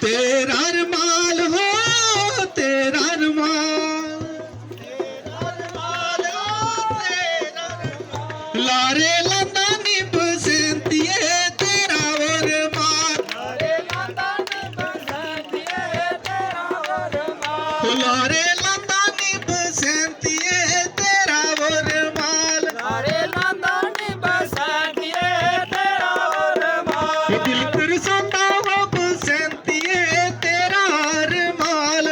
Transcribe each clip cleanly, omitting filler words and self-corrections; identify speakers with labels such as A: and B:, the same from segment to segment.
A: तेरा रुमाल हो तेरा रुमाल लारे लांदा नी बसंतिए तेरा वो रुमाल लारे लांदा नी बसंतिए तेरा वो दिल तरसंदा हो बसंतिए तेरा रुमाल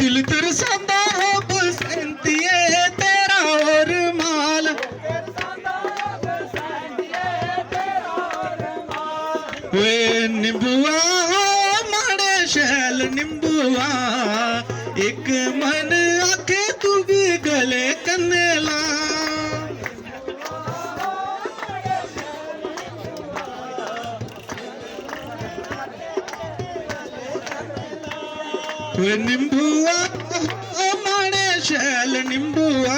A: दिल तरसंदा हो बसंतिए तेरा रुमाल वे निंबुआ माड़े शैल निंबुआ एक मन आखे तू भी गले कन्ने ला वे निंबुआ माड़े शैल निंबुआ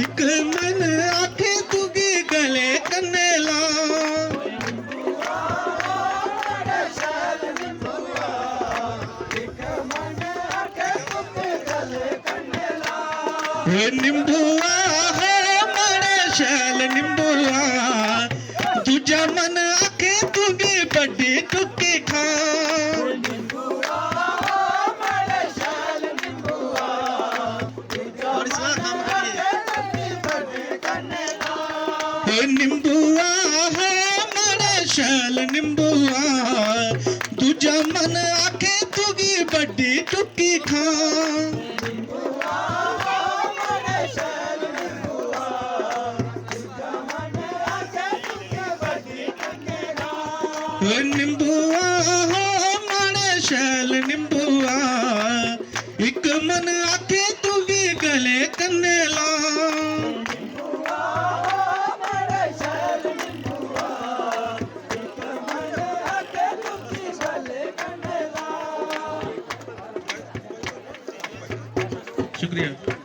A: एक मन आखे तू भी गले कन्ने ला निंबुआ है माड़े शैल निंबुआ दूजा मन आखे तू भी बड़ी टुक्की खा निंबुआ है माड़े शैल निंबुआ दूजा मन आखे तू भी बड़ी टुक्की खा निंबुआ हो माड़े शैल निंबुआ एक मन आखे तू भी गले कन्ने ला शुक्रिया।